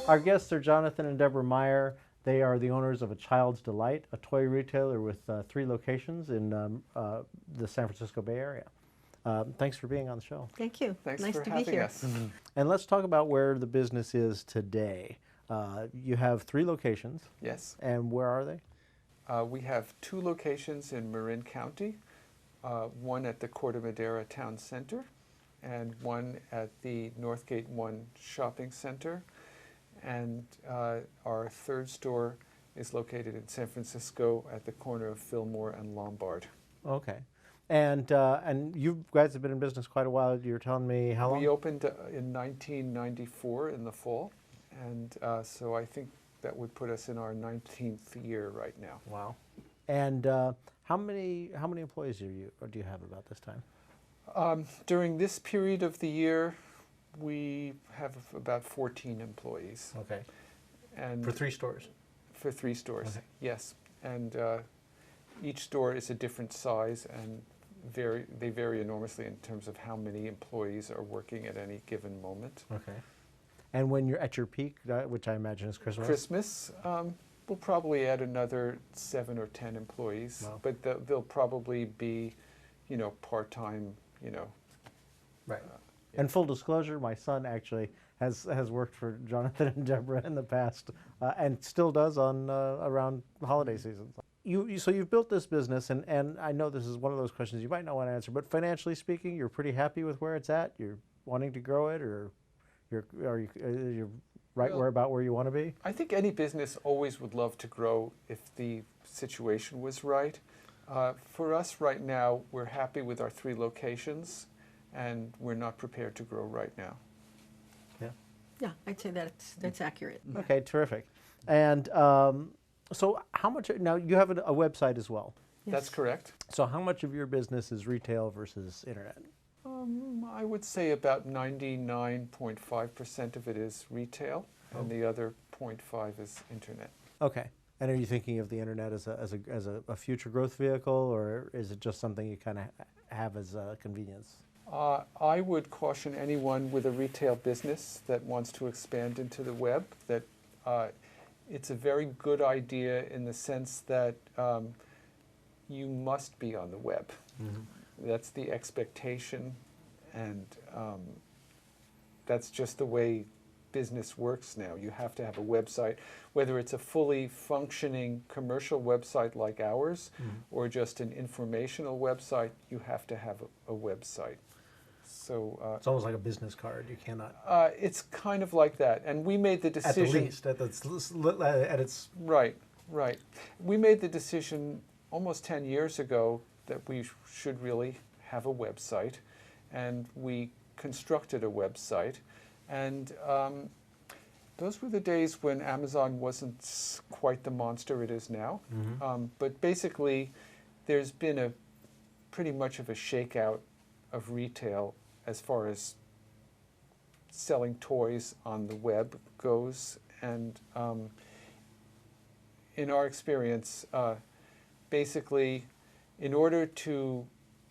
Our guests are Jonathan and Deborah Meyer. They are the owners of A Child's Delight, a toy retailer with 3 locations in the San Francisco Bay Area. Thanks for being on the show. Thank you. Thanks nice for to having be here. us. And let's talk about where the business is today. You have 3 locations. Yes. And where are they? We have 2 locations in Marin County, one at the Corte Madera Town Center and one at the Northgate 1 Shopping Center. And our 3rd store is located in San Francisco at the corner of Fillmore and Lombard. Okay. And you guys have been in business quite a while. You're telling me how long? We opened in 1994 in the fall, and so I think that would put us in our 19th year right now. Wow. And how many employees do you have about this time? During this period of the year, we have about 14 employees. Okay. And For 3 stores? For 3 stores, Okay. yes. And each store is a different size, and they vary enormously in terms of how many employees are working at any given moment. Okay. And when you're at your peak, which I imagine is Christmas? Christmas, we'll probably add another 7 or 10 employees, Wow. but they'll probably be, part-time, Right. And full disclosure, my son actually has worked for Jonathan and Deborah in the past, and still does on around holiday seasons. So you've built this business, and I know this is one of those questions you might not want to answer, but financially speaking, you're pretty happy with where it's at. You're wanting to grow it, or you're right Well, about where you want to be. I think any business always would love to grow if the situation was right. For us right now, we're happy with our 3 locations, and we're not prepared to grow right now. Yeah. Yeah, I'd say that's accurate. Okay, terrific. And so how much, now you have a website as well. Yes. That's correct. So how much of your business is retail versus internet? I would say about 99.5% of it is retail, and the other 0.5 is internet. Okay. And are you thinking of the internet as a future growth vehicle, or is it just something you kind of have as a convenience? I would caution anyone with a retail business that wants to expand into the web that it's a very good idea in the sense that you must be on the web. Mm-hmm. That's the expectation, and that's just the way business works now. You have to have a website, whether it's a fully functioning commercial website like ours, or just an informational website, you have to have a website. So It's almost like a business card. You cannot. it's kind of like that, and we made the decision. At its. Right. We made the decision almost 10 years ago that we should really have a website, and we constructed a website, and those were the days when Amazon wasn't quite the monster it is now. Mm-hmm. But basically, there's been pretty much of a shakeout of retail as far as selling toys on the web goes, and in our experience, basically, in order to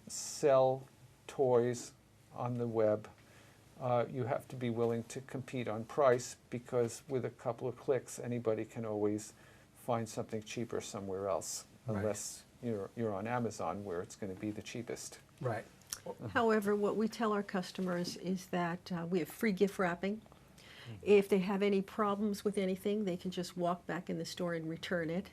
sell toys on the web, you have to be willing to compete on price, because with a couple of clicks, anybody can always find something cheaper somewhere else, unless you're on Amazon, where it's going to be the cheapest. Right. However, what we tell our customers is that we have free gift wrapping. If they have any problems with anything, they can just walk back in the store and return it.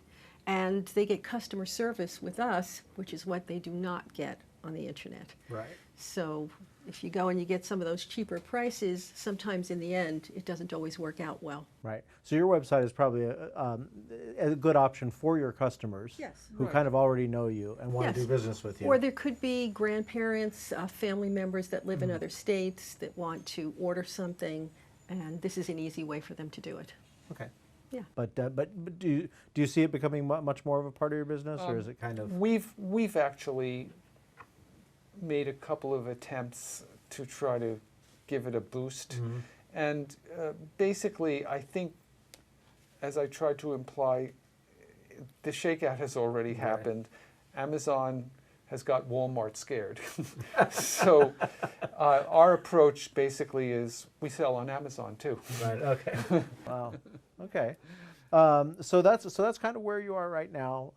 And they get customer service with us, which is what they do not get on the internet. Right. So if you go and you get some of those cheaper prices, sometimes in the end, it doesn't always work out well. Right. So your website is probably a good option for your customers. Yes. Who kind of already know you and want to do business with you. Or there could be grandparents, family members that live in other states that want to order something, and this is an easy way for them to do it. Okay. Yeah. But do you see it becoming much more of a part of your business, or is it kind of? We've actually made a couple of attempts to try to give it a boost, and basically, I think, as I tried to imply, the shakeout has already happened. Amazon has got Walmart scared. So our approach basically is we sell on Amazon too. Right. Okay. Wow. Okay. So that's kind of where you are right now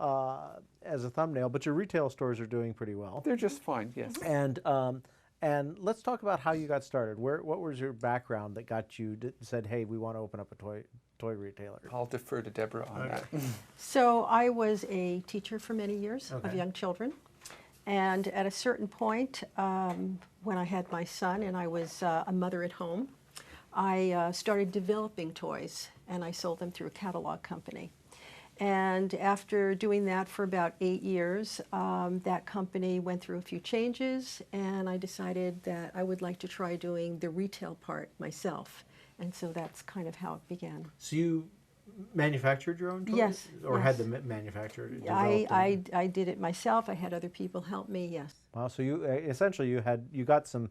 as a thumbnail, but your retail stores are doing pretty well. They're just fine, yes. And let's talk about how you got started. What was your background that got you said, hey, we want to open up a toy retailer? I'll defer to Deborah on that. So I was a teacher for many years of Okay. young children. And at a certain point, when I had my son and I was a mother at home, I started developing toys, and I sold them through a catalog company. And after doing that for about 8 years, that company went through a few changes, and I decided that I would like to try doing the retail part myself. And so that's kind of how it began. So you manufactured your own toys? Yes, Or yes. had them manufactured? I did it myself. I had other people help me, yes. Wow. So you essentially you got some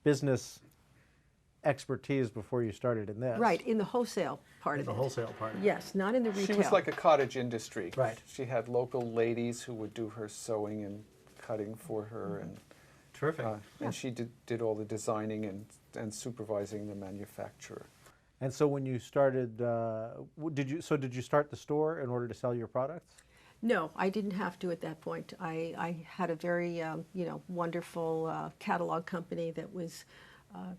business expertise before you started in this. Right, in the wholesale part In of the it. wholesale part. Yes, not in the retail. She was like a cottage industry. Right. She had local ladies who would do her sewing and cutting for her, and Terrific. and she did all the designing and supervising the manufacturer. And so when you started, did you start the store in order to sell your products? No, I didn't have to at that point. I had a very wonderful catalog company that was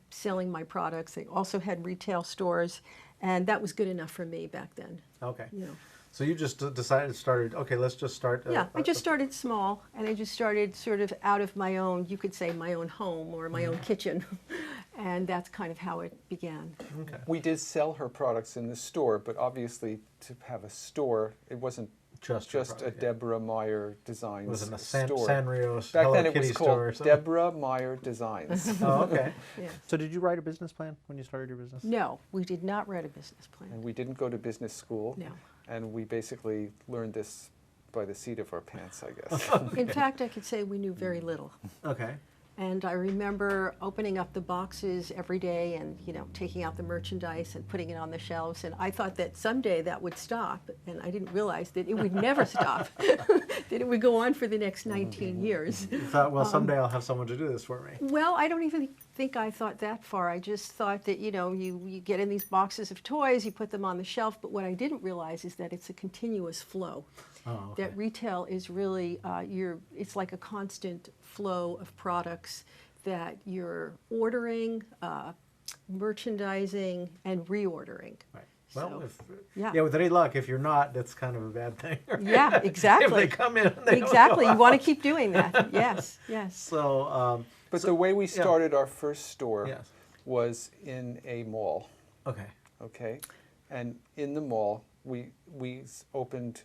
selling my products. They also had retail stores, and that was good enough for me back then. Okay. You know. So you just started, okay, let's just start. Yeah, I just started small, and I just started sort of out of my own, you could say my own home or my own kitchen, and that's kind of how it began. Okay. We did sell her products in the store, but obviously to have a store, it wasn't Just a Deborah Meyer Designs It was in a store. Sanrio's Back Hello then it Kitty was store or called something. Deborah Meyer Designs. Oh, okay. Yeah. So did you write a business plan when you started your business? No, we did not write a business plan. And we didn't go to business school. No. And we basically learned this by the seat of our pants, I guess. In fact, I could say we knew very little. Okay. And I remember opening up the boxes every day and, taking out the merchandise and putting it on the shelves. And I thought that someday that would stop. And I didn't realize that it would never stop, that it would go on for the next 19 years. You thought, well, someday I'll have someone to do this for me. Well, I don't even think I thought that far. I just thought that, you get in these boxes of toys, you put them on the shelf. But what I didn't realize is that it's a continuous flow. Oh, okay. That retail is really, it's like a constant flow of products that you're ordering, merchandising, and reordering. Right. Well, So, yeah. with any luck, if you're not, that's kind of a bad thing. Yeah, exactly. If they come in and they Exactly. don't You go want to out. keep doing that. Yes, yes. So, But the way we started our first store Yes. was in a mall, okay. okay? And in the mall, we opened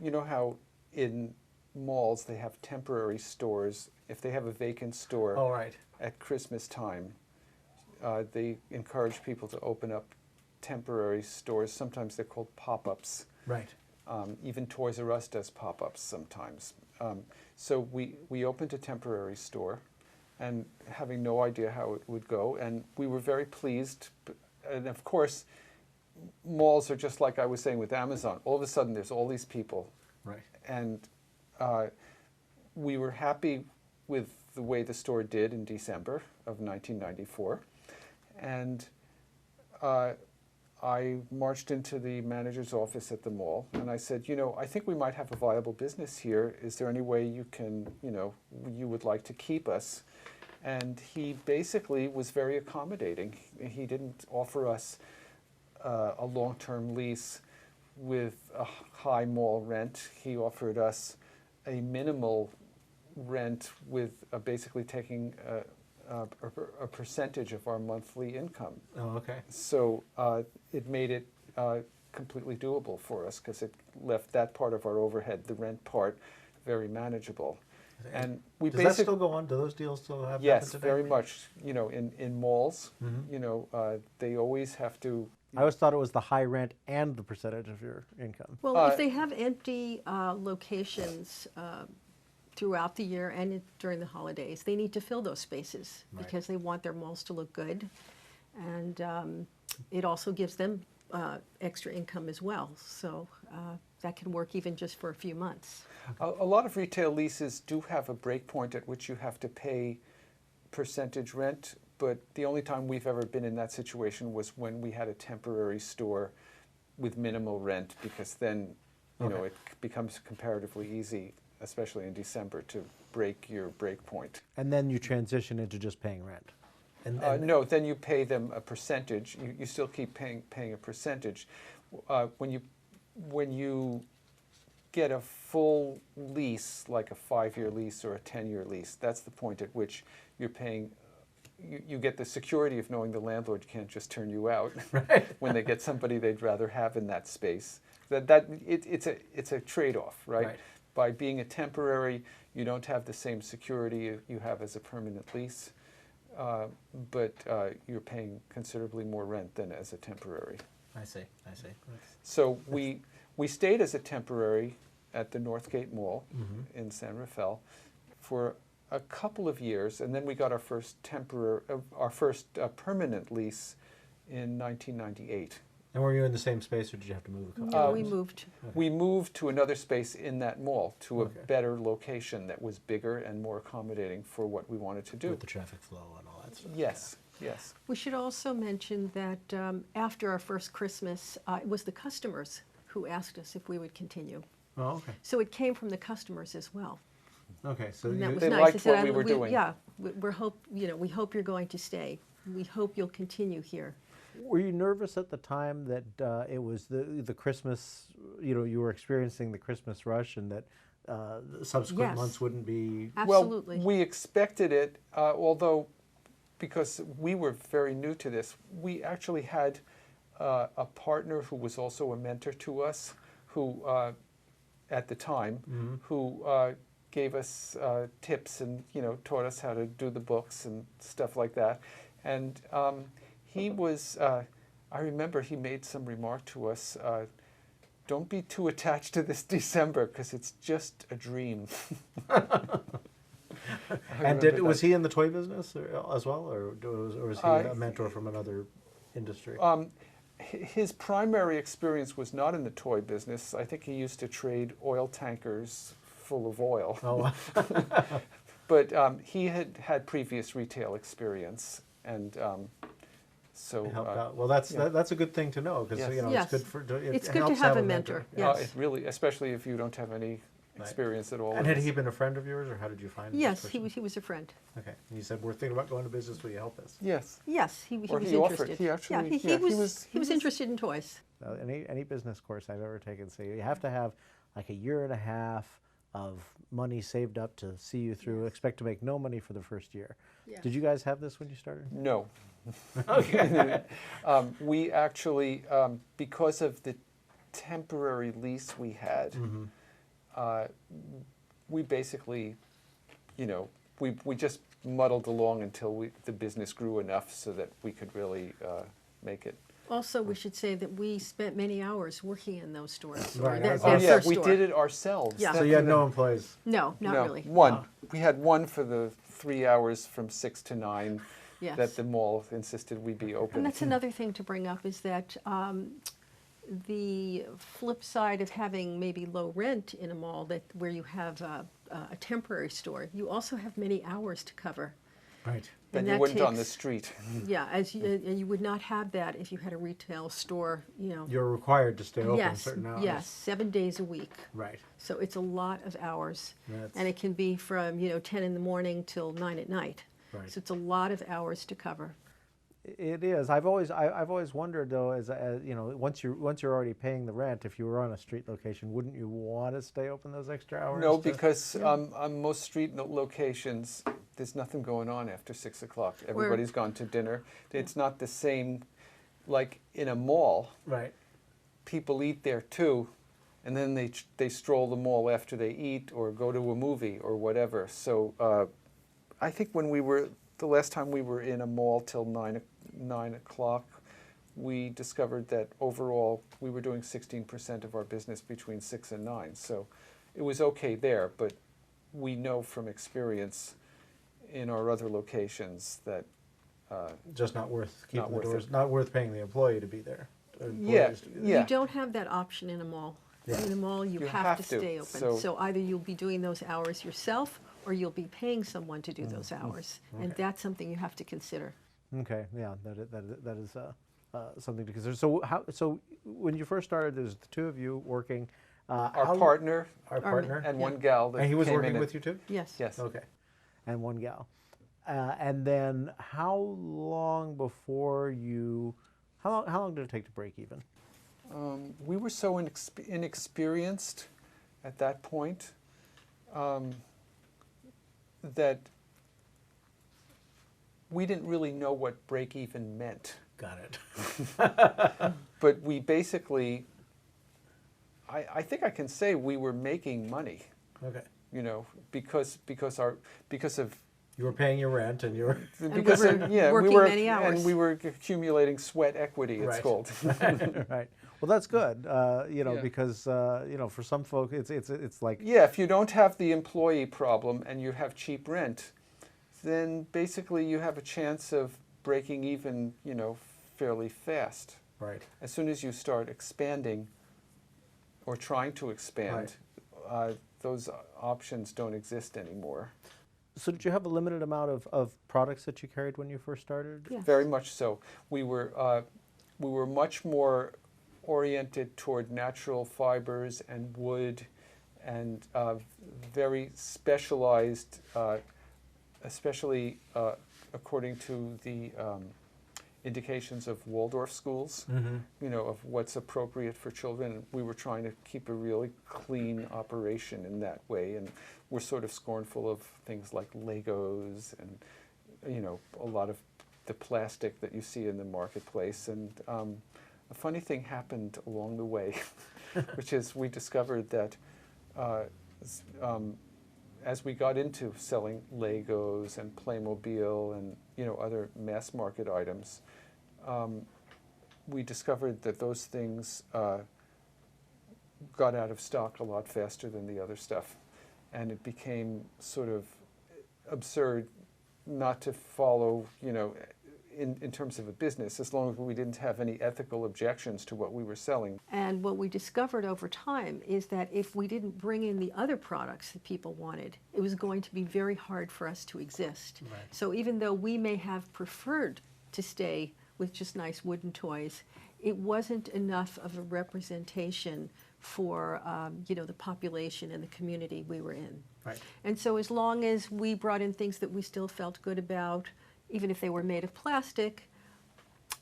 you know how in malls they have temporary stores. If they have a vacant store All right. at Christmas time, they encourage people to open up temporary stores. Sometimes they're called pop-ups. Right. Even Toys R Us does pop-ups sometimes. So we opened a temporary store, and having no idea how it would go, and we were very pleased. And of course, malls are just like I was saying with Amazon. All of a sudden, there's all these people, Right. and we were happy with the way the store did in December of 1994, and I marched into the manager's office at the mall, and I said, I think we might have a viable business here. Is there any way you can, you would like to keep us? And he basically was very accommodating. He didn't offer us a long-term lease with a high mall rent. He offered us a minimal rent with basically taking a percentage of our monthly income. Oh, okay. So it made it completely doable for us because it left that part of our overhead, the rent part, very manageable. And we Does that still go on? Do those deals still happen? yes, today? very much. In malls, Mhm. they always have to. I always thought it was the high rent and the percentage of your income. Well, if they have empty locations throughout the year and during the holidays, they need to fill those spaces Right. because they want their malls to look good. And it also gives them extra income as well. So that can work even just for a few months. A lot of retail leases do have a break point at which you have to pay percentage rent, but the only time we've ever been in that situation was when we had a temporary store with minimal rent, because then, you know, it becomes comparatively easy, especially in December, to break your break point. And then you transition into just paying rent. No, then you pay them a percentage. You still keep paying a percentage. When you get a full lease, like a 5-year lease or a 10-year lease, that's the point at which you're paying. You get the security of knowing the landlord can't just turn you out when they get somebody they'd rather have in that space. It's a trade-off, right? By being a temporary, you don't have the same security you have as a permanent lease. But you're paying considerably more rent than as a temporary. I see. So we stayed as a temporary at the Northgate Mall in San Rafael for a couple of years, and then we got our first permanent lease in 1998. And were you in the same space, or did you have to move a couple? No, we moved. We moved to another space in that mall, to a better location that was bigger and more accommodating for what we wanted to do. With the traffic flow and all that stuff. Yes, yes. We should also mention that after our first Christmas, it was the customers who asked us if we would continue. Oh, okay. So it came from the customers as well. Okay, so And that you, was They nice. liked They said, what we were doing. Yeah, we hope you're going to stay. We hope you'll continue here. were you nervous at the time that it was the Christmas, you were experiencing the Christmas rush, and that the subsequent Yes. months wouldn't be? Absolutely. Well, we expected it, although because we were very new to this, we actually had a partner who was also a mentor to us, who at the time, who gave us tips and taught us how to do the books and stuff like that. And he was, I remember he made some remark to us, don't be too attached to this December, because it's just a dream. And was he in the toy business as well, or was he a mentor from another industry? His primary experience was not in the toy business. I think he used to trade oil tankers full of oil. Oh, But he had previous retail experience, and so helped out. Well, that's a good thing to know, because Yes. Yes. it's good for It's it good to helps have a mentor. Yes. it really, especially if you don't have any experience at all. And had he been a friend of yours, or how did you find? Yes, this he person? was a friend. Okay, and you said we're thinking about going to business. Will you help us? Yes. Yes, he Or was he offered. interested. He actually- he yeah, he was was- interested in toys. Any business course I've ever taken, so you have to have like a year and a half of money saved up to see you through. Expect to make no money for the first year. Yeah. Did you guys have this when you started? No. Okay. We actually, because of the temporary lease we had, we basically, we just muddled along until the business grew enough so that we could really make it. Also, we should say that we spent many hours working in those stores. or Right, that- I Oh that yeah, first we store. did it ourselves. Yeah. So you had no employees. No, not No, really. one. We had one for the 3 hours from 6 to 9 Yes. that the mall insisted we be open. And that's another thing to bring up, is that the flip side of having maybe low rent in a mall, where you have a temporary store, you also have many hours to cover. Right. That and you that wouldn't on the takes- street. Yeah, and you would not have that if you had a retail store, You're required to stay open Yes, certain hours. yes, 7 days a week. Right. So it's a lot of hours. That's- And it can be from, 10 in the morning till 9 at night. Right. So it's a lot of hours to cover. It is. I've always wondered though, as once you're already paying the rent, if you were on a street location, wouldn't you want to stay open those extra hours? No, because on most street locations, there's nothing going on after 6 o'clock. Everybody's gone to dinner. It's not the same, like in a mall, Right. people eat there too, and then they stroll the mall after they eat or go to a movie or whatever. So I think the last time we were in a mall till 9 o'clock, we discovered that overall we were doing 16% of our business between 6 and 9. So it was okay there, but we know from experience in our other locations that Just not worth keeping worth the doors. it. Not worth paying the employee to be there. Yeah, employees to be there. yeah. You don't have that option in a mall. In the mall, you You have have to to. stay open. So- So either you'll be doing those hours yourself, or you'll be paying someone to do those hours. And that's something you have to consider. Okay, yeah, that is something to consider. So so when you first started, there's the two of you working. Our partner our Our partner, and Yeah. one gal that and he was came working in with you too. Yes. Yes. Okay, and one gal, and then how long before you? How long did it take to break even? We were so inexperienced at that point that we didn't really know what break even meant. Got it. But we basically, I think I can say we were making money, Okay, you know, because of you were paying your rent, and you were And because we of, were yeah, we working were many hours. and we were accumulating sweat equity. It's Right. called. right. Well, that's good. You know, Yeah. because you know, for some folk, it's like Yeah, if you don't have the employee problem and you have cheap rent, then basically you have a chance of breaking even, you know, fairly fast. right. As soon as you start expanding or trying to expand, those options don't exist anymore. So did you have a limited amount of products that you carried when you first started? Yes. Very much so. We were much more oriented toward natural fibers and wood, and very specialized, especially according to the indications of Waldorf schools. Mm-hmm. You know, of what's appropriate for children. We were trying to keep a really clean operation in that way, and we're sort of scornful of things like Legos and, you know, a lot of the plastic that you see in the marketplace. And a funny thing happened along the way, which is we discovered that as we got into selling Legos and Playmobil and, you know, other mass market items, we discovered that those things got out of stock a lot faster than the other stuff. And it became sort of absurd not to follow, you know, in terms of a business, as long as we didn't have any ethical objections to what we were selling. And what we discovered over time is that if we didn't bring in the other products that people wanted, it was going to be very hard for us to exist. Right. So even though we may have preferred to stay with just nice wooden toys, it wasn't enough of a representation for you know, the population and the community we were in. Right. And so as long as we brought in things that we still felt good about, even if they were made of plastic,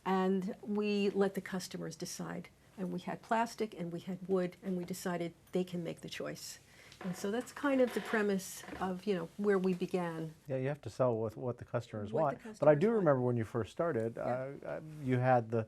and we let the customers decide. And we had plastic and we had wood, and we decided they can make the choice. And so that's kind of the premise of, you know, where we began. Yeah, you have to sell with what the customers What want. the But I customers do want. remember when you first started, Yeah. you had the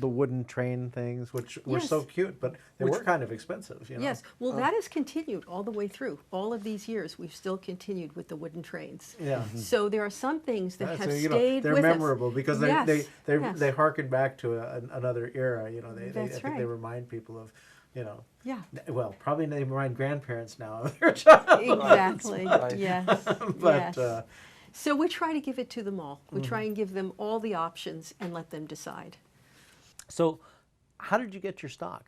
wooden train things, which were so Yes. cute, but they Which- were kind of expensive. You know? Yes, well, that has continued all the way through. All of these years, we've still continued with the wooden trains. Yeah. So there are some things that Yeah, have so, you know, stayed they're with memorable because they Yes, yes. they harken back to another era. You know, I That's think they right. remind people of, you know, Yeah, well, probably they remind grandparents now of their child. exactly, Right. yes, But yes. So we try to give it to them all. We try and give them all the options and let them decide. So, how did you get your stock?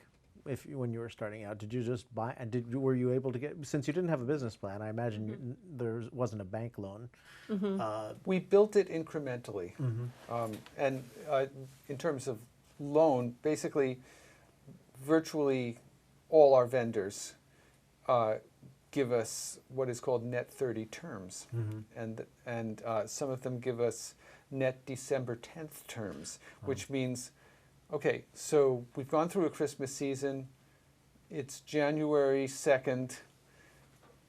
When you were starting out, did you just buy? And were you able to get? Since you didn't have a business plan, I imagine there wasn't a bank loan. We built it incrementally. And in terms of loan, basically, virtually all our vendors give us what is called net 30 terms. And some of them give us net December 10th terms, which means, okay, so we've gone through a Christmas season. It's January 2nd.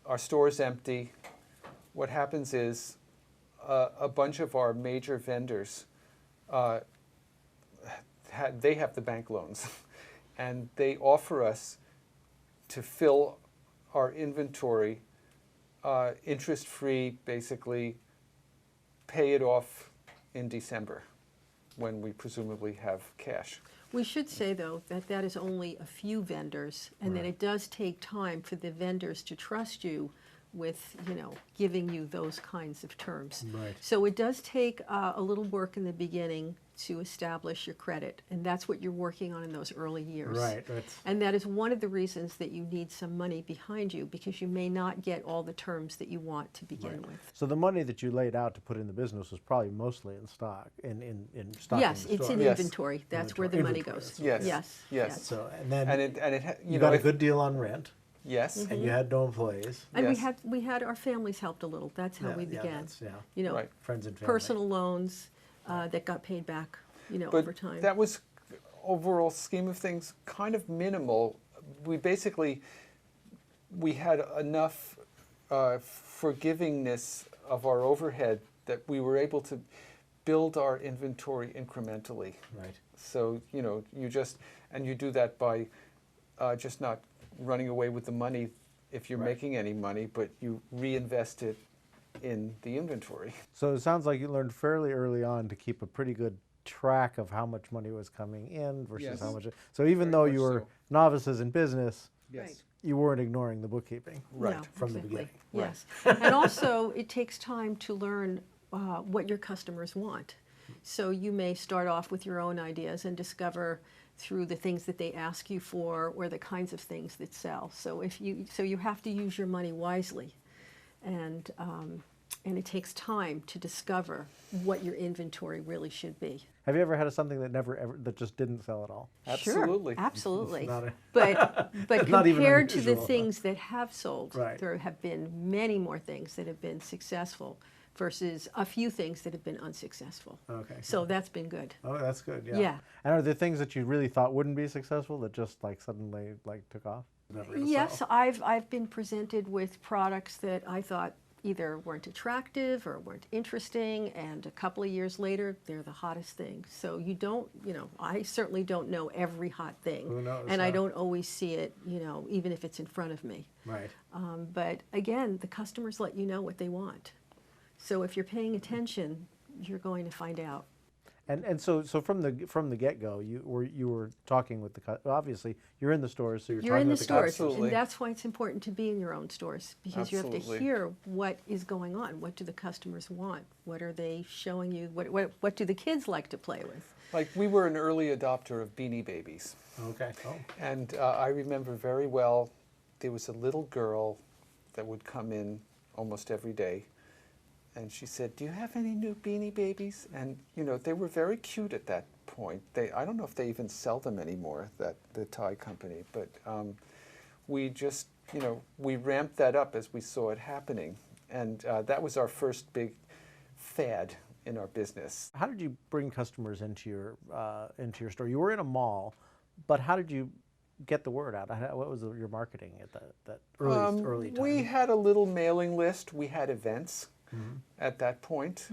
Our store's empty. What happens is a bunch of our major vendors, they have the bank loans. And they offer us to fill our inventory interest-free, basically pay it off in December, when we presumably have cash. We should say, though, that that is only a few vendors, and that it does take time for the vendors to trust you with, giving you those kinds of terms. Right. So it does take a little work in the beginning to establish your credit, and that's what you're working on in those early years. Right. That's, And that is one of the reasons that you need some money behind you, because you may not get all the terms that you want to begin with. so the money that you laid out to put in the business was probably mostly in stock, in stocking Yes, the it's store. in Yes. inventory. That's where the money Inventory, goes. that's Yes. Yes. Yes. So, and then And it you got a if- good deal on rent, yes, and you had no employees. And Yes. we had our families helped a little. That's how we began. that's, yeah. Right. Friends and family. Personal loans that got paid back, but over time. that was overall scheme of things kind of minimal. We basically had enough forgivingness of our overhead that we were able to build our inventory incrementally. Right. So you do that by just not running away with the money if you're Right. making any money, but you reinvest it in the inventory. So it sounds like you learned fairly early on to keep a pretty good track of how much money was coming in versus Yes. how much. So even Very though much you were so. novices in business, Right. you weren't ignoring the bookkeeping. Right. No, from the exactly. beginning. Yes. And also, it takes time to learn what your customers want. So you may start off with your own ideas and discover through the things that they ask you for or the kinds of things that sell. So you have to use your money wisely, and it takes time to discover what your inventory really should be. Have you ever had something that that just didn't sell at all? Absolutely. Sure, absolutely. Not a- But Not even compared to the unusual. things that have sold, Right. there have been many more things that have been successful versus a few things that have been unsuccessful. Okay. So that's been good. Oh, that's good. Yeah. Yeah. And are there things that you really thought wouldn't be successful that just suddenly took off? Never gonna Yes, sell? I've been presented with products that I thought either weren't attractive or weren't interesting, and a couple of years later, they're the hottest thing. So I certainly don't know every hot thing. Who knows, And I huh? don't always see it, even if it's in front of me. Right. But again, the customers let you know what they want. So if you're paying attention, you're going to find out. And so from the get-go, you were talking with obviously you're in the stores, so you're You're talking in the with the stores, customers. Absolutely. and that's why it's important to be in your own stores, because you have to Absolutely. hear what is going on. What do the customers want? What are they showing you? What do the kids like to play with? Like we were an early adopter of Beanie Babies. Okay. Oh. And I remember very well, there was a little girl that would come in almost every day. And she said, "Do you have any new Beanie Babies?" And, they were very cute at that point. I don't know if they even sell them anymore, the Thai company. But we just, we ramped that up as we saw it happening. And that was our first big fad in our business. How did you bring customers into your store? You were in a mall, but how did you get the word out? What was your marketing at that early time? We had a little mailing list. We had events at that point.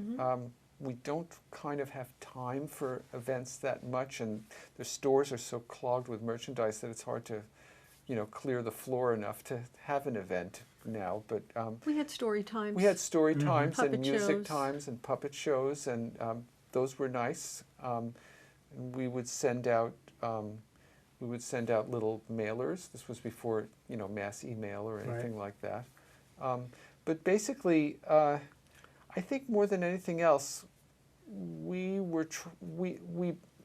We don't kind of have time for events that much, and the stores are so clogged with merchandise that it's hard to, clear the floor enough to have an event now. But We had story times. we had story times and Puppet music shows. times and puppet shows, and those were nice. And we would send out little mailers. This was before mass email or anything like that. But basically, I think more than anything else,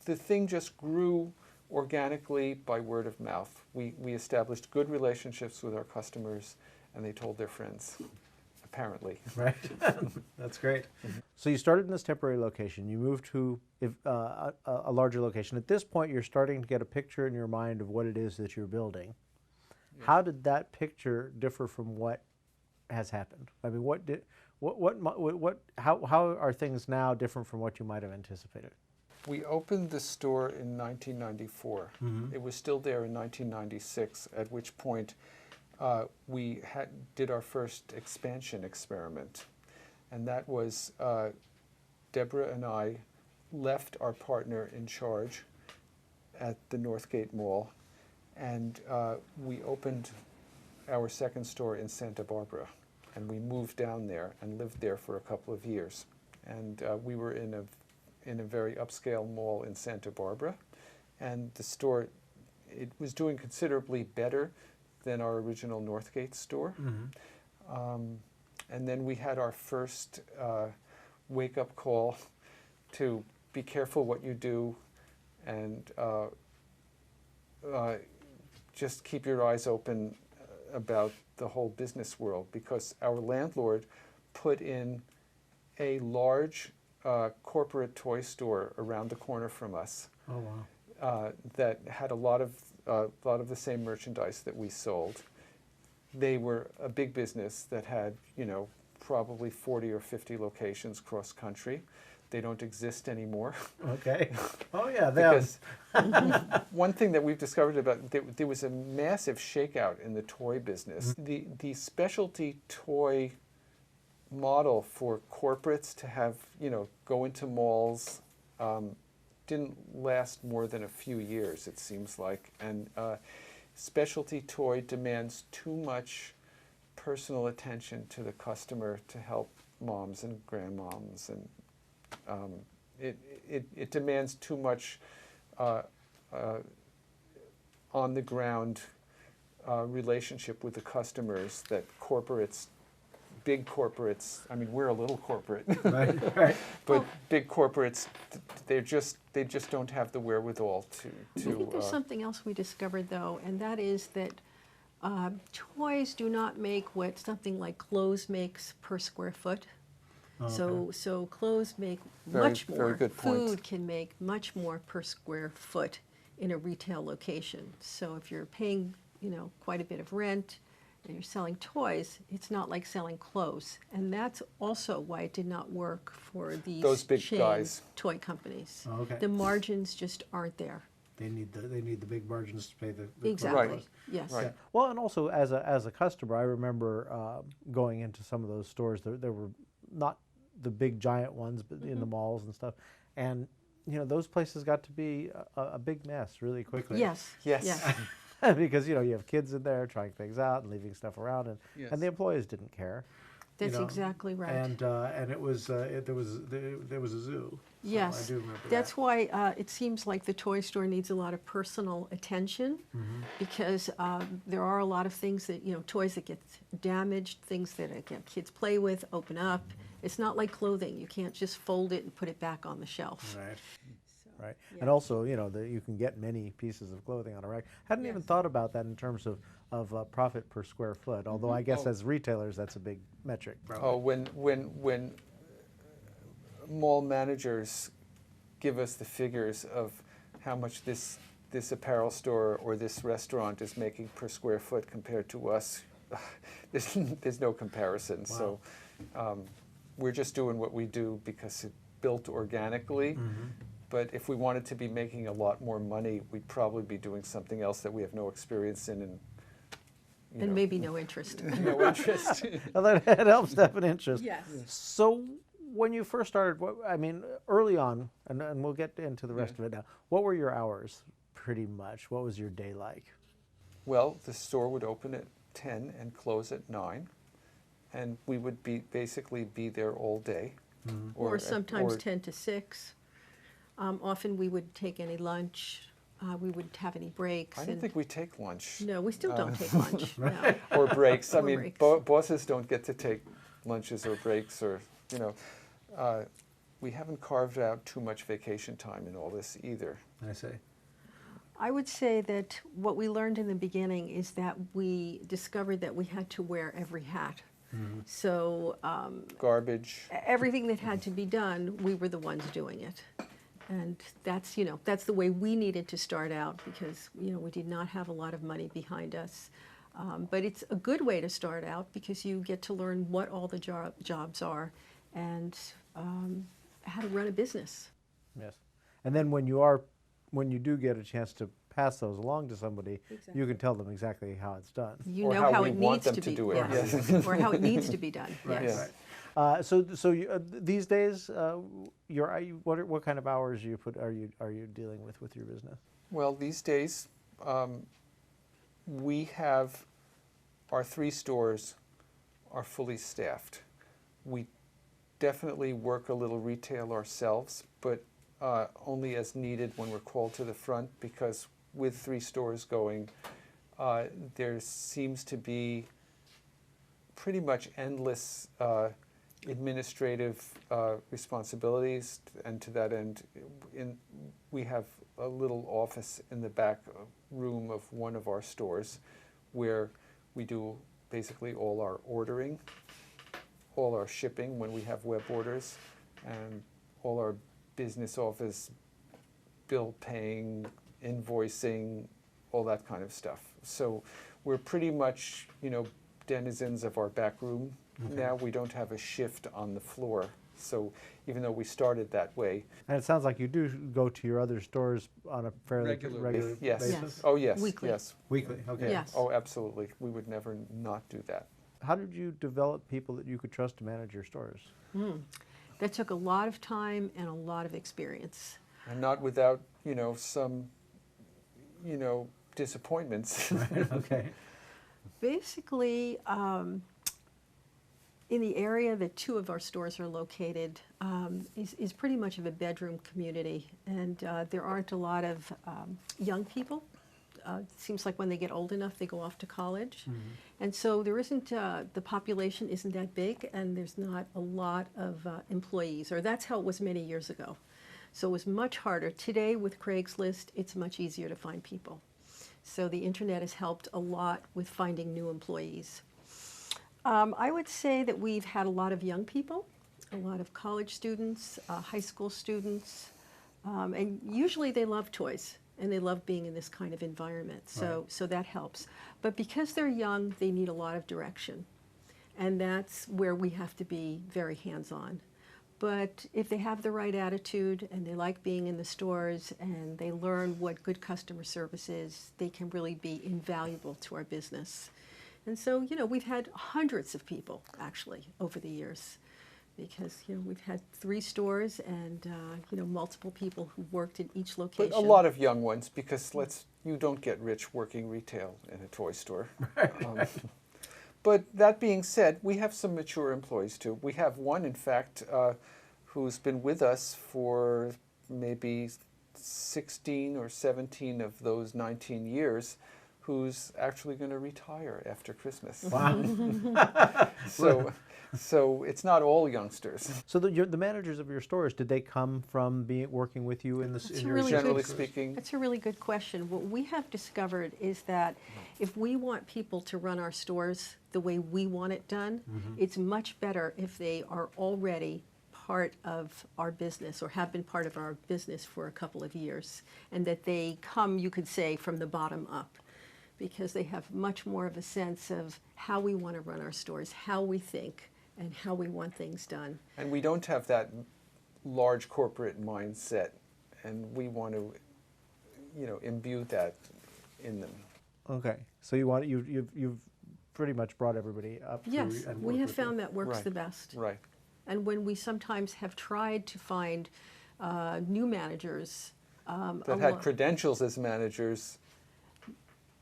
the thing just grew organically by word of mouth. We established good relationships with our customers, and they told their friends, apparently. Right. That's great. So you started in this temporary location. You moved to a larger location. At this point, you're starting to get a picture in your mind of what it is that you're building. Yes. How did that picture differ from what has happened? I mean, how are things now different from what you might have anticipated? We opened the store in 1994. It was still there in 1996, at which point we did our first expansion experiment. And that was Deborah and I left our partner in charge at the Northgate Mall, and we opened our second store in Santa Barbara. And we moved down there and lived there for a couple of years. And we were in a very upscale mall in Santa Barbara. And the store, it was doing considerably better than our original Northgate store. And then we had our first wake-up call to be careful what you do, and just keep your eyes open about the whole business world, because our landlord put in a large corporate toy store around the corner from us. Oh, wow. That had a lot of the same merchandise that we sold. They were a big business that had, probably 40 or 50 locations cross country. They don't exist anymore. Okay. Oh, yeah. Because one thing that we've discovered about, there was a massive shakeout in the toy business. The specialty toy model for corporates to have, go into malls, didn't last more than a few years, it seems like. And specialty toy demands too much personal attention to the customer to help moms and grandmoms, and it demands too much on the ground relationship with the customers that big corporates, I mean, we're a little corporate, Right. but big corporates, they just don't have the wherewithal to. I think there's something else we discovered, though, and that is that toys do not make what something like clothes makes per square foot. So clothes make much more. Very good point. Food can make much more per square foot in a retail location. So if you're paying, quite a bit of rent and you're selling toys, it's not like selling clothes. And that's also why it did not work for Those big chain guys. toy companies. Oh, okay. The margins just aren't there. They need the big margins to pay the Exactly. Right. Yes. Right. Yeah. Well, and also as a customer, I remember going into some of those stores. There were not the big giant ones, but in the malls and stuff, and those places got to be a big mess really quickly. Yes. Yes. Yes. Because you have kids in there trying things out and leaving stuff around, Yes. and the employees didn't care. That's exactly right. And it was there was a zoo. So Yes, I do remember that's that. why it seems like the toy store needs a lot of personal attention, because there are a lot of things that, toys that get damaged, things that kids play with, open up. It's not like clothing. You can't just fold it and put it back on the shelf. Right. Right. yeah. And also, you can get many pieces of clothing on a rack. Hadn't even Yes. thought about that in terms of profit per square foot. Although I guess Oh. as retailers, that's a big metric. Probably. Oh, when mall managers give us the figures of how much this apparel store or this restaurant is making per square foot compared to us, there's no comparison. Wow. So we're just doing what we do because it built organically. But if we wanted to be making a lot more money, we'd probably be doing something else that we have no experience in, and And maybe no interest. no interest. Well, it helps to have an interest. Yes. So when you first started, early on, and we'll get into the rest of it now, what were your hours pretty much? What was your day like? Well, the store would open at 10 and close at 9, and we would basically be there all day. Or sometimes 10 to 6. Often we would take any lunch. We wouldn't have any breaks. I don't think we take lunch. No, we still don't take lunch. No. Or breaks. I Or mean, breaks. bosses don't get to take lunches or breaks, or, we haven't carved out too much vacation time in all this either. I say. I would say that what we learned in the beginning is that we discovered that we had to wear every hat. So Garbage. everything that had to be done, we were the ones doing it. And that's the way we needed to start out, because, we did not have a lot of money behind us. But it's a good way to start out, because you get to learn what all the jobs are and how to run a business. Yes. And then when you do get a chance to pass those along to somebody, Exactly. you can tell them exactly how it's done. You Or know how how we it want needs them to to be do it, yes. yes. Or how it needs to be done. Right. Yes. Right. So these days, what kind of hours are you dealing with your business? Well, these days, we have our 3 stores are fully staffed. We definitely work a little retail ourselves, but only as needed when we're called to the front, because with 3 stores going, there seems to be pretty much endless administrative responsibilities, and to that end, we have a little office in the back room of one of our stores where we do basically all our ordering, all our shipping when we have web orders, and all our business office bill paying, invoicing, all that kind of stuff. So we're pretty much, denizens of our back room. Okay. Now we don't have a shift on the floor. So even though we started that way. And it sounds like you do go to your other stores on a fairly regular Yes. basis? Yes. Oh, yes. Weekly. Yes. Weekly, okay. Yes. Oh, absolutely. We would never not do that. How did you develop people that you could trust to manage your stores? That took a lot of time and a lot of experience. And not without, some, disappointments. Okay. Basically, in the area that two of our stores are located is pretty much of a bedroom community, and there aren't a lot of young people. It seems like when they get old enough, they go off to college. And so there isn't, the population isn't that big, and there's not a lot of employees, or that's how it was many years ago. So it was much harder. Today with Craigslist, it's much easier to find people. So the internet has helped a lot with finding new employees. I would say that we've had a lot of young people, a lot of college students, high school students, and usually they love toys and they love being in this kind of environment, so that helps. But because they're young, they need a lot of direction, and that's where we have to be very hands-on. But if they have the right attitude and they like being in the stores and they learn what good customer service is, they can really be invaluable to our business. And so, we've had hundreds of people, actually, over the years, because, we've had 3 stores and, multiple people who worked in each location. But a lot of young ones, because you don't get rich working retail in a toy store. But that being said, we have some mature employees too. We have one, in fact, who's been with us for maybe 16 or 17 of those 19 years, who's actually going to retire after Christmas. Wow. So it's not all youngsters. So the managers of your stores, did they come from working with you in That's in a your really Generally good- speaking, That's a really good question. What we have discovered is that if we want people to run our stores the way we want it done, it's much better if they are already part of our business or have been part of our business for a couple of years, and that they come, you could say, from the bottom up, because they have much more of a sense of how we want to run our stores, how we think, and how we want things done. and we don't have that large corporate mindset, and we want to, imbue that in them. Okay, so you've pretty much brought everybody up. Yes, and we worked have with you. found that works Right. the best. Right. And when we sometimes have tried to find new managers, That had credentials as managers.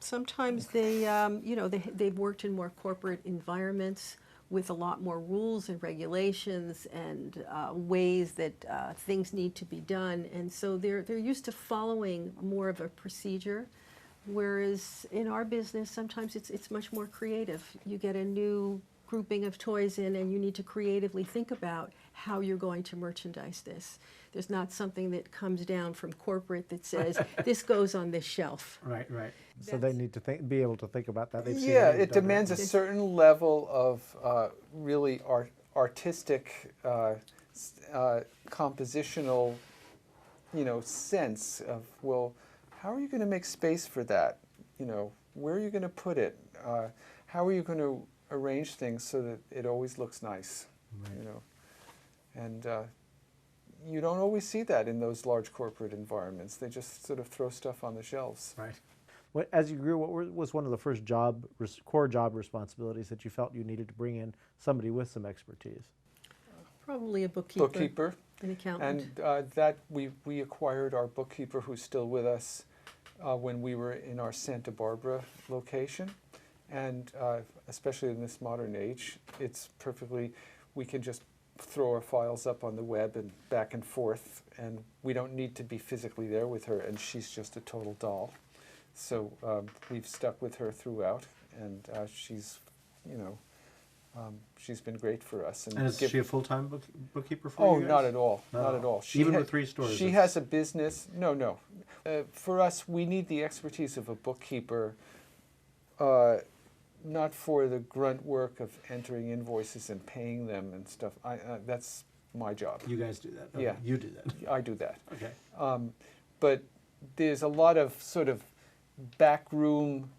sometimes they've worked in more corporate environments with a lot more rules and regulations and ways that things need to be done, and so they're used to following more of a procedure. Whereas in our business, sometimes it's much more creative. You get a new grouping of toys in, and you need to creatively think about how you're going to merchandise this. There's not something that comes down from corporate that says, this goes on this shelf. Right. So they need to be able to think about that. They've seen Yeah, you've it done demands a certain level of really artistic, compositional, sense of, well, how are you going to make space for that? Where are you going to put it? How are you going to arrange things so that it always looks nice? Right. And you don't always see that in those large corporate environments. They just sort of throw stuff on the shelves. Right. As you grew, what was one of the first core job responsibilities that you felt you needed to bring in somebody with some expertise? Probably a bookkeeper. Bookkeeper. An accountant. And that we acquired our bookkeeper, who's still with us, when we were in our Santa Barbara location. And especially in this modern age, it's perfectly, we can just throw our files up on the web and back and forth, and we don't need to be physically there with her, and she's just a total doll. So we've stuck with her throughout, and she's, she's been great for us. And is she a full-time bookkeeper for Oh, you guys? not at all. Not at all. Even with 3 stores? She has a business. No. For us, we need the expertise of a bookkeeper, not for the grunt work of entering invoices and paying them and stuff. That's my job. You guys do that? Okay. Yeah. You do that? I do that. Okay. But there's a lot of sort of back room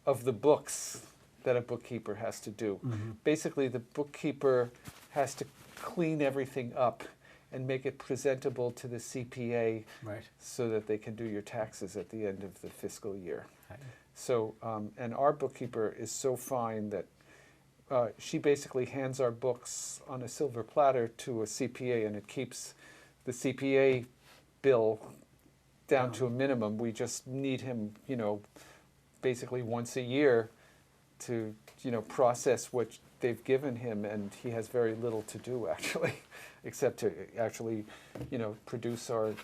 of the books that a bookkeeper has to do. Mm-hmm. Basically, the bookkeeper has to clean everything up and make it presentable to the CPA Right. so that they can do your taxes at the end of the fiscal year. Right. So, and our bookkeeper is so fine that she basically hands our books on a silver platter to a CPA, and it keeps the CPA bill down to a minimum. We just need him, basically once a year to, process what they've given him, and he has very little to do actually, except to actually, produce our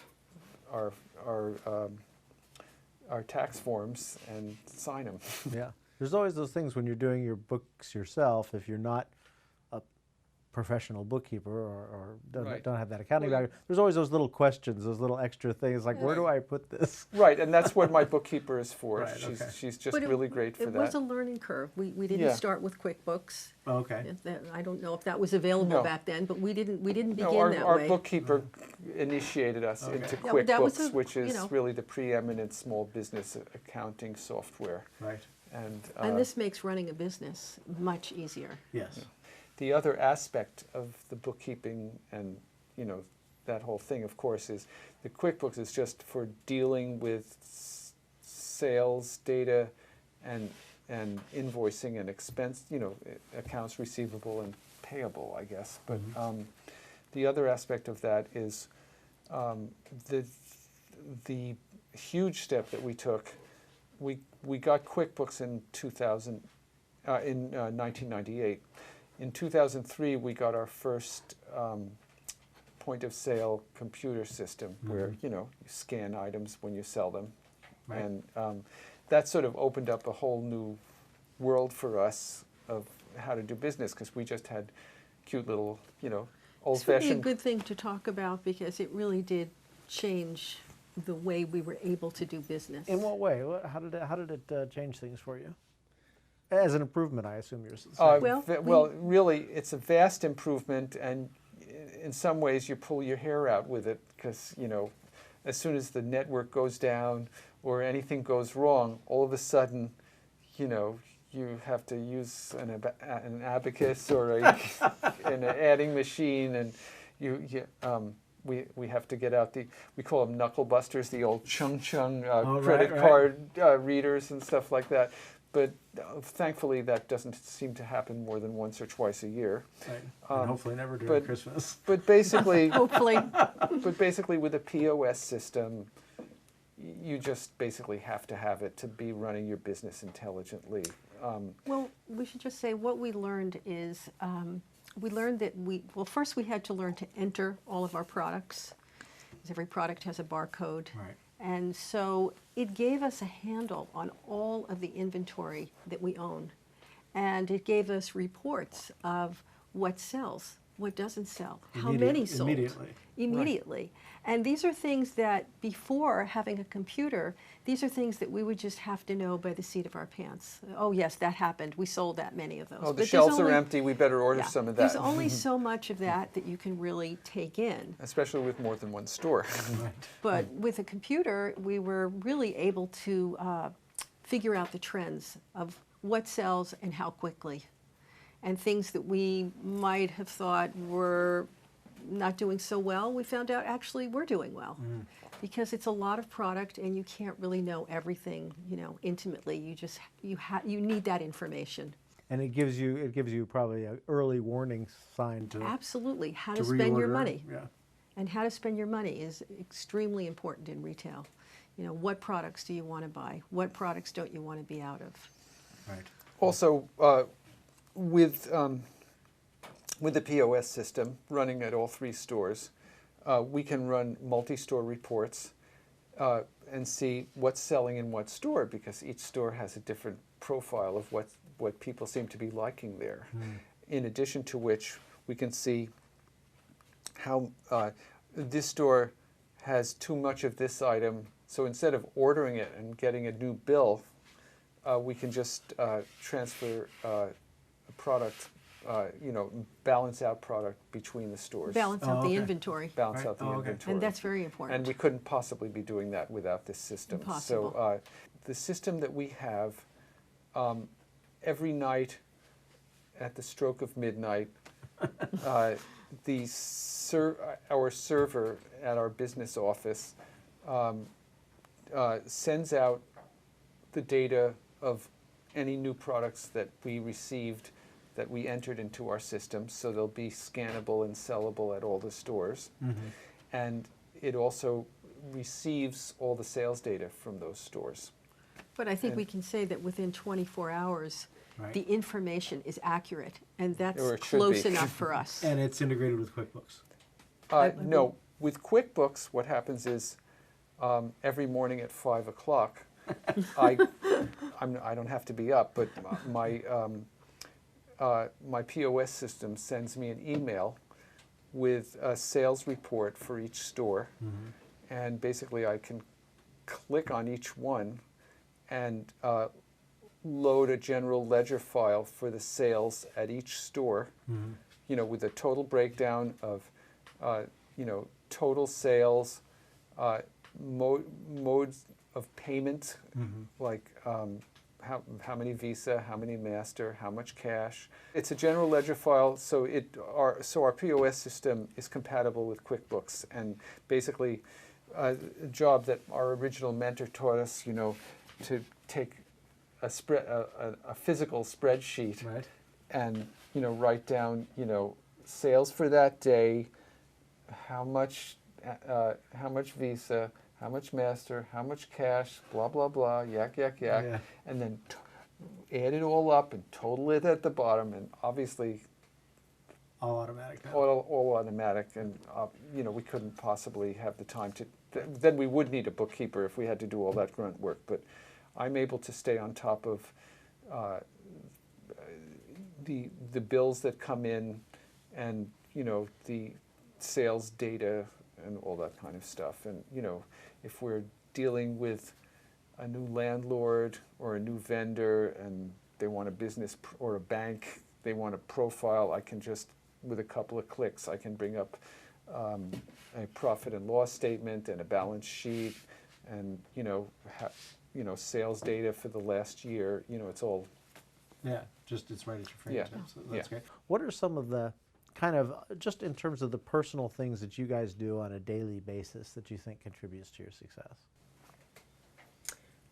tax forms and sign them. Yeah. There's always those things when you're doing your books yourself, if you're not a professional bookkeeper or Right. don't have that accounting Well, background, there's always those little questions, those little extra things like, where do I put this? Right, and that's what my bookkeeper is for. Right, okay. She's just But really great for It that. was a learning curve. We didn't Yeah. start with QuickBooks. Okay. I don't know if that was available No. back then, but we didn't begin No, that our way. bookkeeper initiated us Okay. into Yeah, but that was QuickBooks, which is you know. really the preeminent small business accounting software. Right. And this makes running a business much easier. Yes. The other aspect of the bookkeeping and, that whole thing, of course, is the QuickBooks is just for dealing with sales data and invoicing and expense, accounts receivable and payable, I guess. But the other aspect of that is the huge step that we took. We got QuickBooks in 1998. In 2003, we got our first point-of-sale computer system where, you scan items when you sell them. Right. And that sort of opened up a whole new world for us of how to do business, because we just had cute little, It's really a old-fashioned... good thing to talk about because it really did change the way we were able to do business. In what way? How did it change things for you? As an improvement, I assume you're saying. Well, really, it's a vast improvement, and in some ways you pull your hair out with it, because, as soon as the network goes down or anything goes wrong, all of a sudden, you have to use an abacus or an adding machine, and we have to get out we call them knuckle busters, the old chung credit card readers and stuff like that. But thankfully, that doesn't seem to happen more than once or twice a year. Right. And hopefully never during Christmas. But basically, hopefully. with a POS system, you just basically have to have it to be running your business intelligently. Well, we should just say what we learned is we learned that first we had to learn to enter all of our products, because every product has a barcode. Right. And so it gave us a handle on all of the inventory that we own. And it gave us reports of what sells, what doesn't sell, how many sold. Immediately. And these are things that before having a computer, these are things that we would just have to know by the seat of our pants. Oh yes, that happened. We sold that many of those. Oh, the But shelves there's are empty. We better order yeah, some of that. There's only so much of that you can really take in. Especially with more than one store. Right. But with a computer, we were really able to figure out the trends of what sells and how quickly. And things that we might have thought were not doing so well, we found out actually we're doing well. Because it's a lot of product and you can't really know everything, intimately. You need that information. And it gives you probably an early warning sign to Absolutely. How to to spend your reorder. money. Yeah. And how to spend your money is extremely important in retail. What products do you want to buy? What products don't you want to be out of? Right. Also, with the POS system running at all 3 stores, we can run multi-store reports and see what's selling in what store, because each store has a different profile of what people seem to be liking there. in addition to which we can see how this store has too much of this item. So instead of ordering it and getting a new bill, we can just transfer a product, balance out product between the stores. Balance out the okay. inventory. Balance Right. out the Oh, okay. inventory. And that's very important. And we couldn't possibly be doing that without this system. Impossible. So the system that we have, every night at the stroke of midnight, our server at our business office sends out the data of any new products that we received that we entered into our system, so they'll be scannable and sellable at all the stores. And it also receives all the sales data from those stores. But I think And- we can say that within 24 hours, Right. the information is accurate, and that's Or it should close be. enough for us. And it's integrated with QuickBooks. No, with QuickBooks, what happens is every morning at 5 o'clock, I don't have to be up, but my POS system sends me an email with a sales report for each store, and basically I can click on each one and load a general ledger file for the sales at each store, with a total breakdown of, total sales, modes of payment, like how many Visa, how many Master, how much cash. It's a general ledger file, so our POS system is compatible with QuickBooks, and basically a job that our original mentor taught us, to take a physical spreadsheet, Right. and write down sales for that day, how much Visa, how much Master, how much cash, blah blah blah, yak yak yak, Yeah. and then add it all up and total it at the bottom, and obviously All automatic now. all automatic, and we couldn't possibly have the time to. Then we would need a bookkeeper if we had to do all that grunt work, but I'm able to stay on top of the bills that come in, and the sales data and all that kind of stuff. And if we're dealing with a new landlord or a new vendor and they want a business or a bank, they want a profile, I can just, with a couple of clicks, I can bring up a profit and loss statement and a balance sheet, and sales data for the last year. It's all. Yeah, just it's right at your Yeah. fingertips. So that's Yeah. great. What are some of the kind of, just in terms of the personal things that you guys do on a daily basis that you think contributes to your success?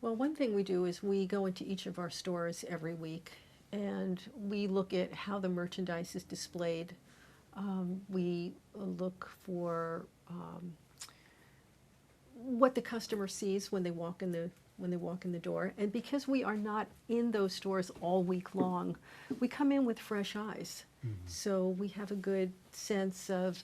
Well, one thing we do is we go into each of our stores every week and we look at how the merchandise is displayed. We look for what the customer sees when they walk in the door. And because we are not in those stores all week long, we come in with fresh eyes. So we have a good sense of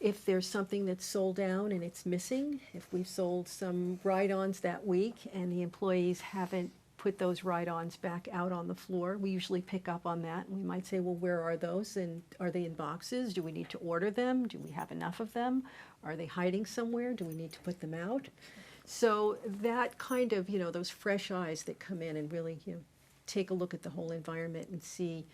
if there's something that's sold down and it's missing, if we've sold some ride-ons that week and the employees haven't put those ride-ons back out on the floor, we usually pick up on that. We might say, well, where are those? And are they in boxes? Do we need to order them? Do we have enough of them? Are they hiding somewhere? Do we need to put them out? So that kind of, those fresh eyes that come in and really, take a look at the whole environment and see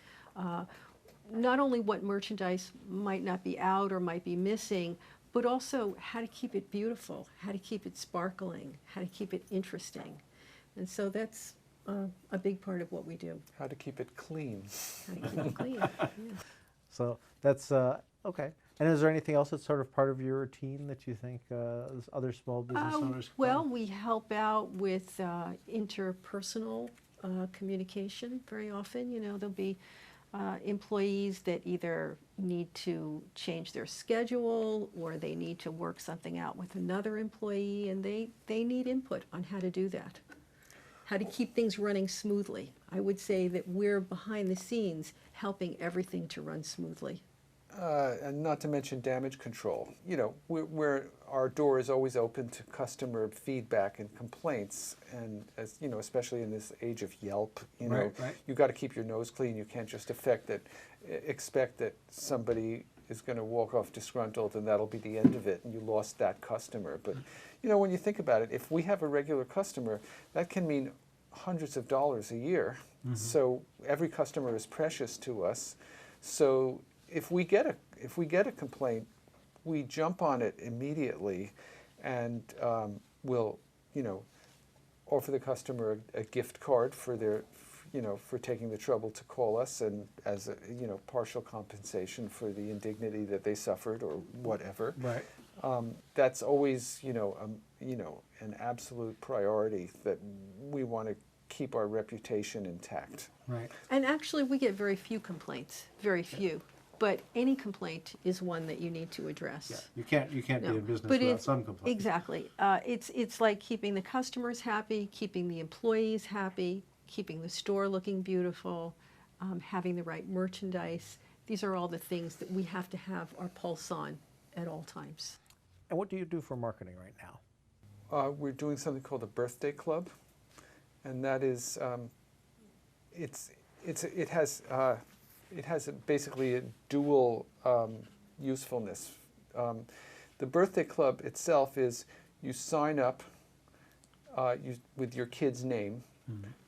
not only what merchandise might not be out or might be missing, but also how to keep it beautiful, how to keep it sparkling, how to keep it interesting. And so that's a big part of what we do. How to keep it clean. How to keep it clean. Yeah. So that's okay. And is there anything else that's sort of part of your routine that you think other small business owners can Well, we help out with interpersonal communication very often. There'll be employees that either need to change their schedule or they need to work something out with another employee, and they need input on how to do that, how to keep things running smoothly. I would say that we're behind the scenes helping everything to run smoothly. And not to mention damage control. You know, our door is always open to customer feedback and complaints, and as you know, especially in this age of Yelp, you know, Right. you got to keep your nose clean. You can't just expect that somebody is going to walk off disgruntled and that'll be the end of it, and you lost that customer. But you know, when you think about it, if we have a regular customer, that can mean hundreds of dollars a year. So every customer is precious to us. So if we get a complaint, we jump on it immediately, and we'll, you know, offer the customer a gift card for their, you know, for taking the trouble to call us, and as a, you know, partial compensation for the indignity that they suffered or whatever. Right. That's always, you know, an absolute priority, that we want to keep our reputation intact. Right. And actually, we get very few complaints, very few. But any complaint is one that you need to address. Yeah. You can't No, be in business but without some complaints. exactly. It's like keeping the customers happy, keeping the employees happy, keeping the store looking beautiful, having the right merchandise. These are all the things that we have to have our pulse on at all times. And what do you do for marketing right now? We're doing something called a birthday club, and that is, it has basically a dual usefulness. The birthday club itself is, you sign up with your kid's name,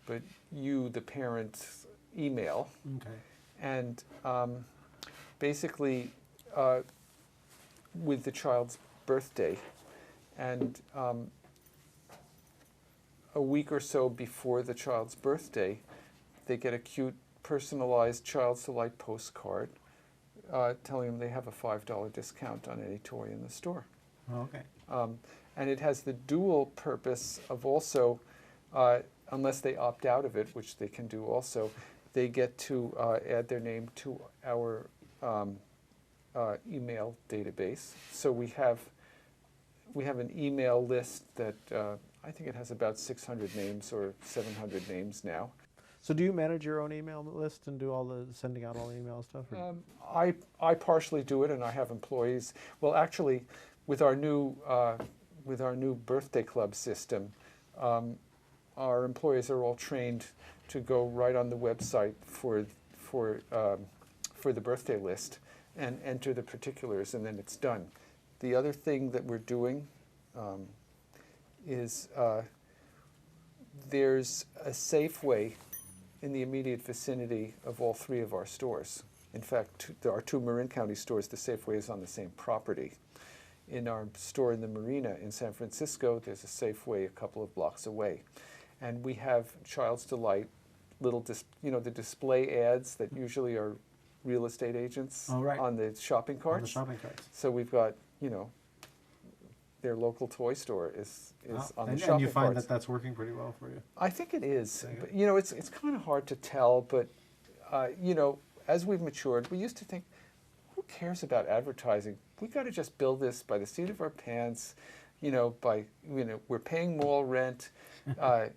but you, the parent's email, Okay. and basically with the child's birthday, and a week or so before the child's birthday, they get a cute personalized Child's Delight postcard telling them they have a $5 discount on any toy in the store. Okay. And it has the dual purpose of also, unless they opt out of it, which they can do also, they get to add their name to our email database. So we have an email list that I think it has about 600 names or 700 names now. So do you manage your own email list and do all the sending out all the email stuff? Or? I partially do it, and I have employees. Well, actually, with our new birthday club system, our employees are all trained to go right on the website for the birthday list and enter the particulars, and then it's done. The other thing that we're doing is there's a Safeway in the immediate vicinity of all three of our stores. In fact, our two Marin County stores, the Safeway is on the same property. In our store in the Marina in San Francisco, there's a Safeway a couple of blocks away. And we have Child's Delight, little, the display ads that usually are real estate agents on the shopping carts. On the shopping carts. So we've got, their local toy store is on the shopping carts. And you find that that's working pretty well for you? I think it is. But, it's kind of hard to tell, but, as we've matured, we used to think, who cares about advertising? We got to just build this by the seat of our pants, we're paying mall rent, the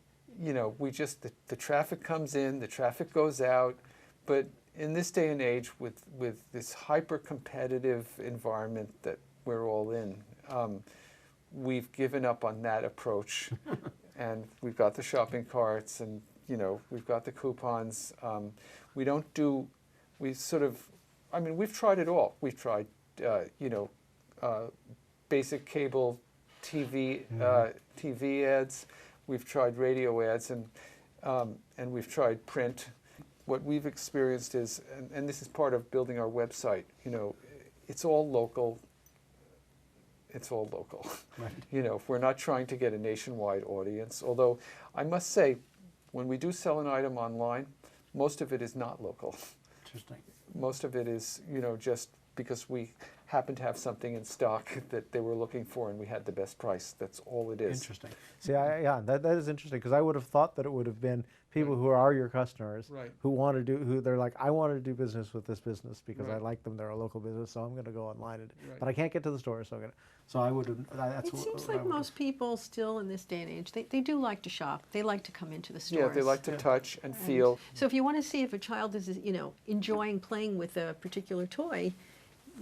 traffic comes in, the traffic goes out, but in this day and age with this hyper-competitive environment that we're all in, we've given up on that approach, and we've got the shopping carts, and we've got the coupons. We've tried it all. We've tried, basic cable TV TV ads. We've tried radio ads, and we've tried print. What we've experienced is, and this is part of building our website, it's all local. It's all local. Right. We're not trying to get a nationwide audience, although I must say, when we do sell an item online, most of it is not local. Interesting. Most of it is, just because we happen to have something in stock that they were looking for and we had the best price. That's all it is. Interesting. See, that is interesting, because I would have thought that it would have been people who are your customers, Right. who they're like, I want to do business with this business because I Right. like them, they're a local business, so I'm going to go online, Right. but I can't get to the store, so I would have, that's It what seems I like would have- most people still in this day and age, they do like to shop. They like to come into the stores. Yeah, they like to touch and feel. So if you want to see if a child is, enjoying playing with a particular toy,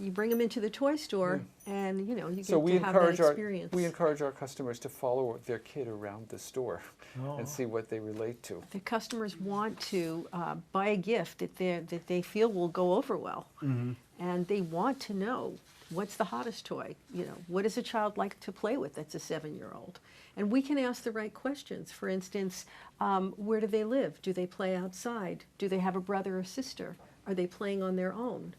you bring them into the toy store, and you get So to have that experience. we encourage our customers to follow their kid around the store Oh. and see what they relate to. The customers want to buy a gift that they feel will go over well, and they want to know what's the hottest toy. What does a child like to play with that's a 7-year-old? And we can ask the right questions. For instance, where do they live? Do they play outside? Do they have a brother or sister? Are they playing on their own?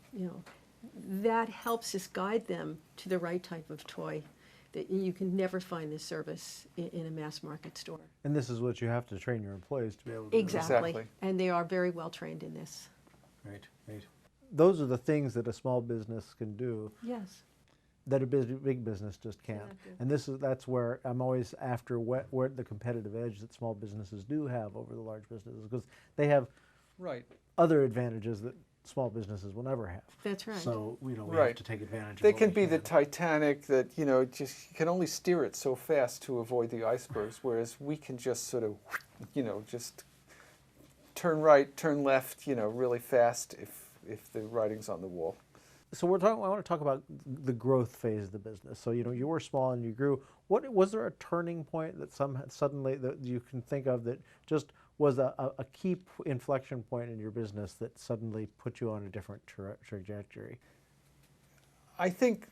That helps us guide them to the right type of toy. That you can never find this service in a mass market store. And this is what you have to train your employees to be able to do. Exactly. And they are very well trained in this. Right, right. Those are the things that a small business can do Yes. that a big business just can't. Exactly. And that's where I'm always after where the competitive edge that small businesses do have over the large businesses, because they have Right. other advantages that small businesses will never have. That's right. So we have Right. to take advantage of They what can we be the Titanic that, just you can only steer it so fast to avoid the icebergs, whereas we can just sort of, just turn right, turn left, really fast if the writing's on the wall. So I want to talk about the growth phase of the business. So you were small and you grew. What was there a turning point that suddenly that you can think of that just was a key inflection point in your business that suddenly put you on a different trajectory? I think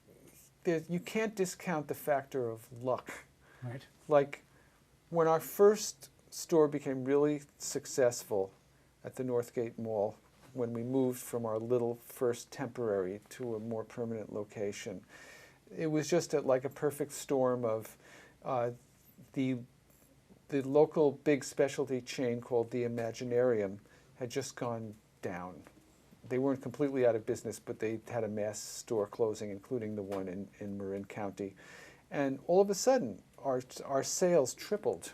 you can't discount the factor of luck. Right. Like when our first store became really successful at the Northgate Mall, when we moved from our little first temporary to a more permanent location, it was just like a perfect storm of the local big specialty chain called the Imaginarium had just gone down. They weren't completely out of business, but they had a mass store closing, including the one in Marin County. And all of a sudden, our sales tripled.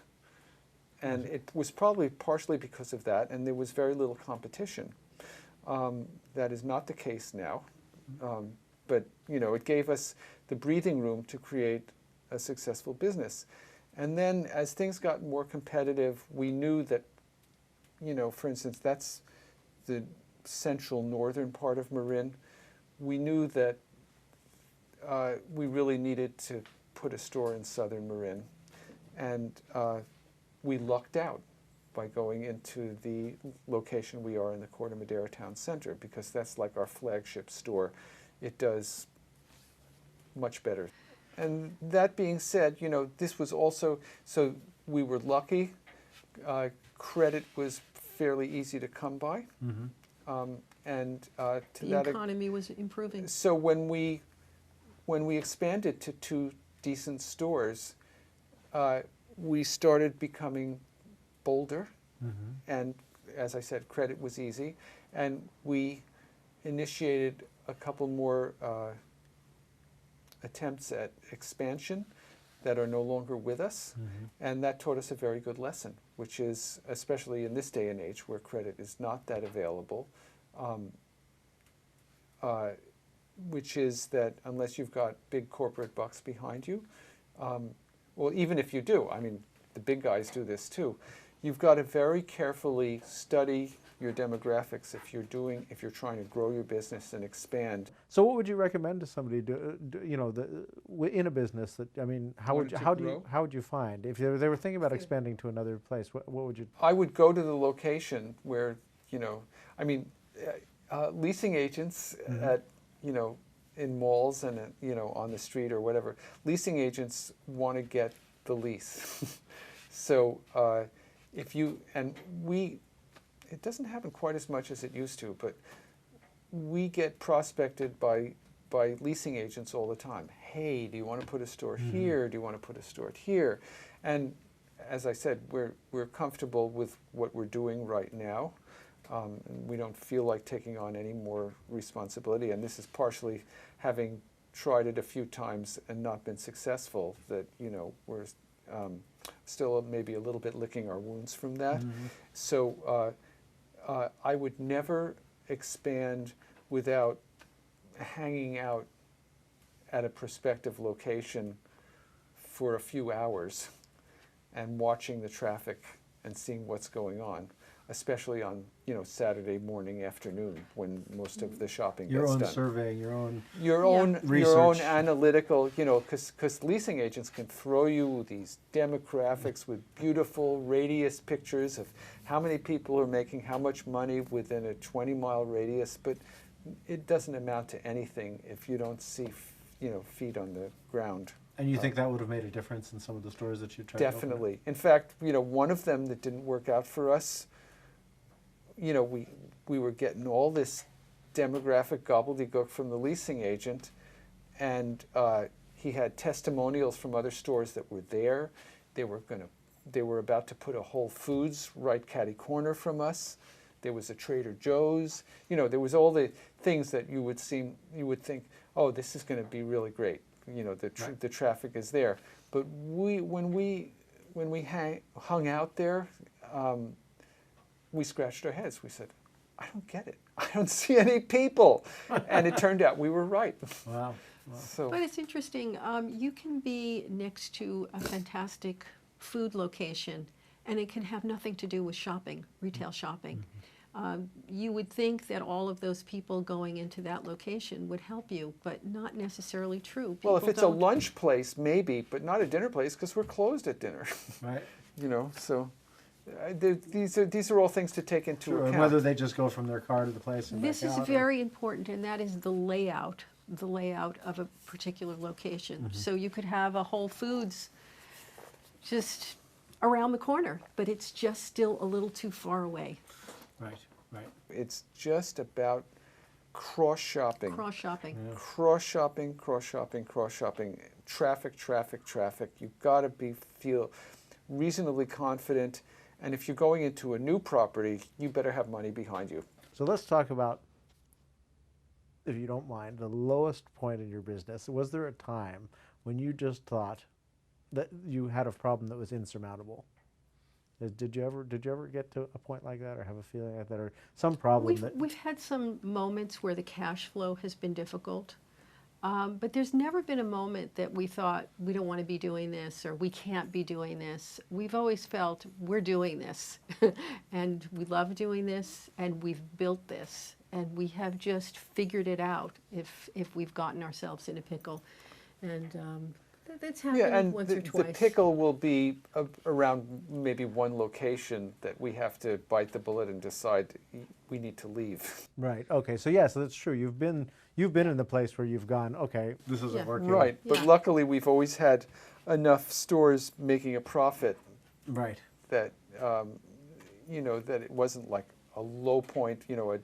And it was probably partially because of that, and there was very little competition. That is not the case now. But, it gave us the breathing room to create a successful business. And then as things got more competitive, we knew that, for instance, that's the central northern part of Marin. We knew that we really needed to put a store in southern Marin. And we lucked out by going into the location we are in the Corte Madera Town Center, because that's like our flagship store. It does much better. And that being said, this was also, so we were lucky. Credit was fairly easy to come by. And to The that economy was improving. So when we expanded to 2 decent stores, we started becoming bolder, and as I said, credit was easy, and we initiated a couple more attempts at expansion that are no longer with us, and that taught us a very good lesson, which is, especially in this day and age where credit is not that available, which is that unless you've got big corporate bucks behind you, well, even if you do, I mean, the big guys do this too, you've got to very carefully study your demographics if you're trying to grow your business and expand. So what would you recommend to somebody in a business that, how would you find if they were thinking about expanding to another place? What would you? I would go to the location where, leasing agents at, in malls and on the street or whatever, leasing agents want to get the lease. So it doesn't happen quite as much as it used to, but we get prospected by leasing agents all the time. Hey, do you want to put a store here? Do you want to put a store here? And as I said, we're comfortable with what we're doing right now. And we don't feel like taking on any more responsibility. And this is partially having tried it a few times and not been successful, that we're still maybe a little bit licking our wounds from that. So I would never expand without hanging out at a prospective location for a few hours and watching the traffic and seeing what's going on. especially on, Saturday morning, afternoon, when most of the shopping Your gets own done. surveying, your own. Your Yeah. own Research. analytical, because leasing agents can throw you these demographics with beautiful radius pictures of how many people are making how much money within a 20-mile radius, but it doesn't amount to anything if you don't see, feet on the ground. And you think that would have made a difference in some of the stores that you tried to open? Definitely. In fact, one of them that didn't work out for us, we were getting all this demographic gobbledygook from the leasing agent, and he had testimonials from other stores that were there. They were about to put a Whole Foods right catty corner from us. There was a Trader Joe's. There was all the things that you would think, oh, this is going to be really great. The traffic is there. But when we hung out there, we scratched our heads. We said, I don't get it. I don't see any people. And it turned out we were right. Wow. So, But it's interesting, you can be next to a fantastic food location and it can have nothing to do with shopping, retail shopping. You would think that all of those people going into that location would help you, but not necessarily true. well, if People it's don't. a lunch place, maybe, but not a dinner place because we're closed at dinner. Right. So these are all things to take into Sure. account. And whether they just go from their car to the place and This back is out, or- very important, and that is the layout of a particular location. So you could have a Whole Foods just around the corner, but it's just still a little too far away. Right. Right. It's just about cross-shopping. Cross-shopping. Yeah. Cross-shopping, cross-shopping, cross-shopping. Traffic, traffic, traffic. You've got to feel reasonably confident. And if you're going into a new property, you better have money behind you. So let's talk about, if you don't mind, the lowest point in your business. Was there a time when you just thought that you had a problem that was insurmountable? Did you ever get to a point like that, or have a feeling like that, or some problem that? We've had some moments where the cash flow has been difficult, but there's never been a moment that we thought we don't want to be doing this or we can't be doing this. We've always felt we're doing this, and we love doing this, and we've built this, and we have just figured it out if we've gotten ourselves in a pickle, and that's happened Yeah, and once the or twice. pickle will be around maybe one location that we have to bite the bullet and decide we need to leave. Right. Okay. So yes, that's true. You've been in the place where you've gone, okay, this isn't Yeah. working. Right, but Yeah. luckily we've always had enough stores making a profit Right. that that it wasn't like a low point, a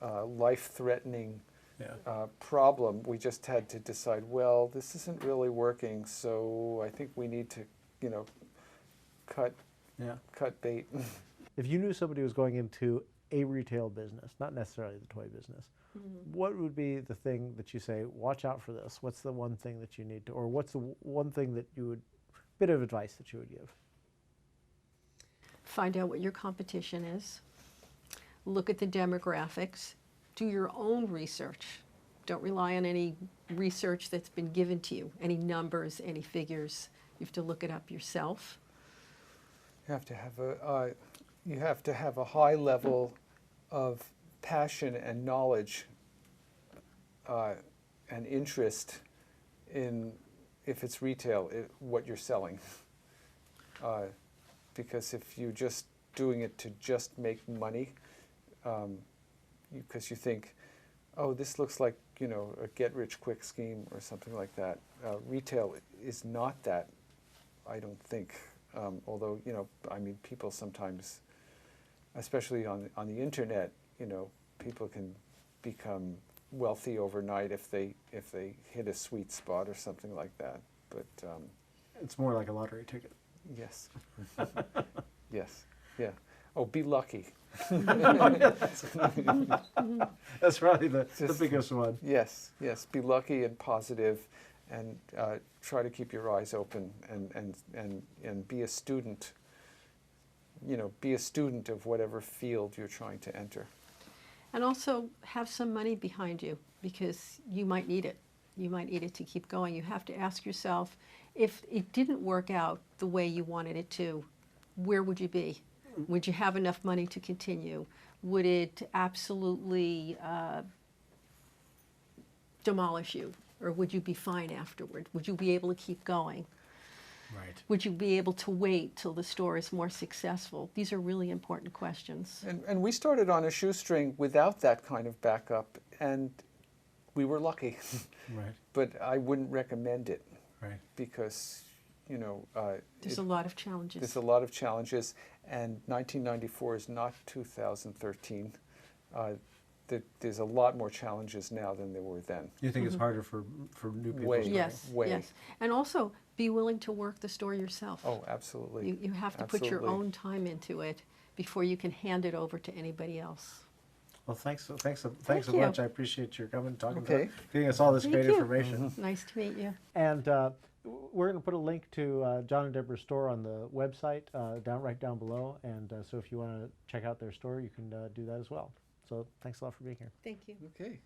life-threatening Yeah. problem. We just had to decide, well, this isn't really working, so I think we need to, cut Yeah. bait. If you knew somebody was going into a retail business, not necessarily the toy business, what would be the thing that you say, watch out for this? What's the one thing that you need to, or what's the one thing that you would, bit of advice that you would give? Find out what your competition is. Look at the demographics. Do your own research. Don't rely on any research that's been given to you, any numbers, any figures. You have to look it up yourself. You have to have a high level of passion and knowledge and interest in, if it's retail, what you're selling. Because if you're just doing it to just make money, because you think, oh, this looks like a get-rich-quick scheme or something like that. Retail is not that, I don't think. Although people sometimes, especially on the internet, people can become wealthy overnight if they hit a sweet spot or something like that. But It's more like a lottery ticket. yes, yes, yeah. Oh, be lucky. That's probably the Just- biggest one. Yes, be lucky and positive, and try to keep your eyes open and be a student. Be a student of whatever field you're trying to enter. And also have some money behind you because you might need it. You might need it to keep going. You have to ask yourself, if it didn't work out the way you wanted it to, where would you be? Would you have enough money to continue? Would it absolutely demolish you? Or would you be fine afterward? Would you be able to keep going? Right. Would you be able to wait till the store is more successful? These are really important questions. And we started on a shoestring without that kind of backup, and we were lucky. Right. But I wouldn't recommend it Right. because, you know, There's a lot of challenges. there's a lot of challenges, and 1994 is not 2013. There's a lot more challenges now than there were then. You think it's harder for new people? Way. starting? Yes, way. yes. And also, be willing to work the store yourself. Oh, absolutely. You have to put your Absolutely. own time into it before you can hand it over to anybody else. Well, thanks so Thank you. much. I appreciate your coming, talking, Okay. giving us all this Thank great you. information. Nice to meet you. And we're going to put a link to John and Deborah's store on the website right down below. And so if you want to check out their store, you can do that as well. So thanks a lot for being here. Thank you. Okay.